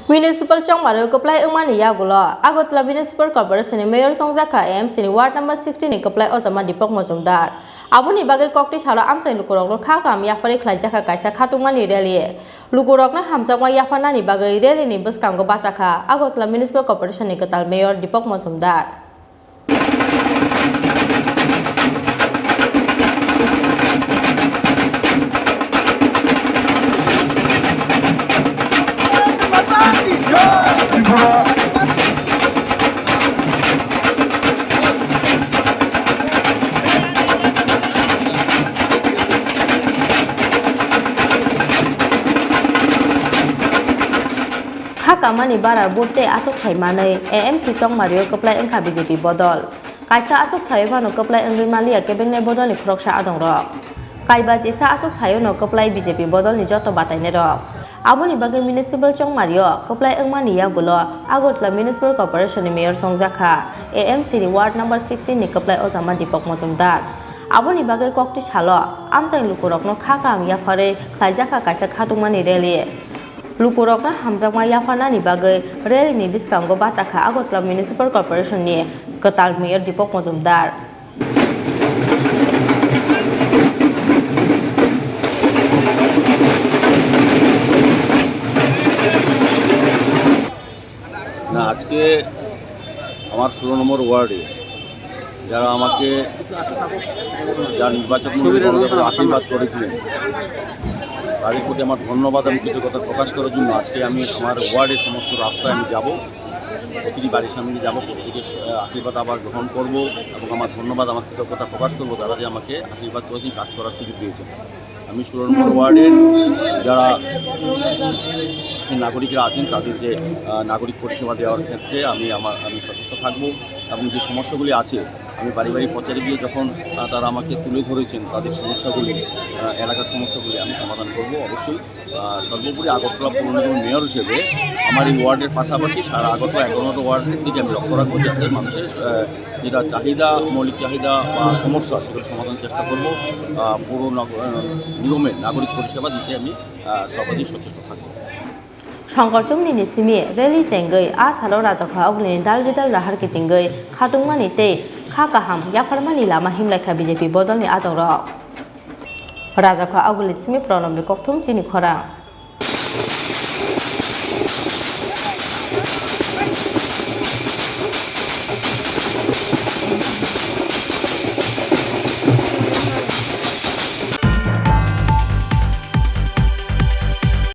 Municipal Chong Mario Koplai Umani Yagulo, Agotla Municipal Corporation, Mayor Songzaka, MC, Ward number 16 in Koplai Osama Dipok Mozumdar. Abuni Bagai Kokti Shala Amsa Lukurok, Kakam Yafari Klajaka Kaisa Katumani Relie. Lukurokna Hamzama Yafanani Bagai Reli Nibus Kango Basaka, Agotla Municipal Corporation Nikotal Mayor Dipok Mozumdar. Kamani barar bote asuk thai manai AMC Chong Mario Koplai Engkha BJP bodol kaisa asuk thai mano Koplai Engri Malia kebengne bodol ni khroksha adong rok kaiba jisa asuk thai no Koplai BJP bodol ni joto bataine rok aboni bagai Municipal Chong Mario Koplai Engmani yagulo Agotla Municipal Corporation ni Mayor Songjaka AMC ni Ward number 16 ni Koplai Osama Dipok Mozumdar aboni bagai kokti salo amjang lukurok no khakam yafare khlaijaka kaisa khatungmani reli Lukurokna Hamzama Yafana ni bagai reli ni biskango basaka Agotla Municipal Corporation ni Ketal Mayor Dipok Mozumdar. না আজকে আমার 16 নম্বর ওয়ার্ডে যারা আমাকে যার নির্বাচক মণ্ডলী আশীর্বাদ করেছিলেন তাদের প্রতি আমার ধন্যবাদ এবং কৃতজ্ঞতা প্রকাশ করার জন্য আজকে আমি আমার ওয়ার্ডের সমস্ত রাস্তায় আমি যাব প্রতিটি বাড়ির সামনে যাব প্রত্যেকের আশীর্বাদ আবার গ্রহণ করব এবং আমার ধন্যবাদ আমার কৃতজ্ঞতা প্রকাশ করব তারা যে আমাকে আশীর্বাদ করেছেন কাজ করার সুযোগ দিয়েছেন আমি 16 নম্বর ওয়ার্ডের যারা নাগরিকরা আছেন তাদেরকে নাগরিক পরিষেবা দেওয়ার ক্ষেত্রে আমি সচেষ্ট থাকব এবং যে সমস্যাগুলি আছে আমি বাড়ি বাড়ি প্রচারে গিয়ে যখন তারা আমাকে তুলে ধরেছেন তাদের সমস্যাগুলি এলাকার সমস্যাগুলি আমি সমাধান করব অবশ্যই সর্বোপরি আগরতলা পৌর নিগম মেয়র হিসেবে আমার এই ওয়ার্ডের পাশাপাশি সারা আগরতলা 11 ওয়ার্ডের দিকে আমি লক্ষ্য রাখবো যাতে মানুষের যেটা চাহিদা মৌলিক চাহিদা বা সমস্যা সেগুলো সমাধান চেষ্টা করব পৌর নিগমের নাগরিক পরিষেবা দিতে আমি সর্বাধিক সচেষ্ট থাকব Sangkorchumni ni simi reli chengai a salo rajakha ogni dalgidal rahar kitingai khatungmani te kha kaham yafarmani lama himlaikha BJP bodolni adorok rajakha ogli simi pronomni kokthum chini khora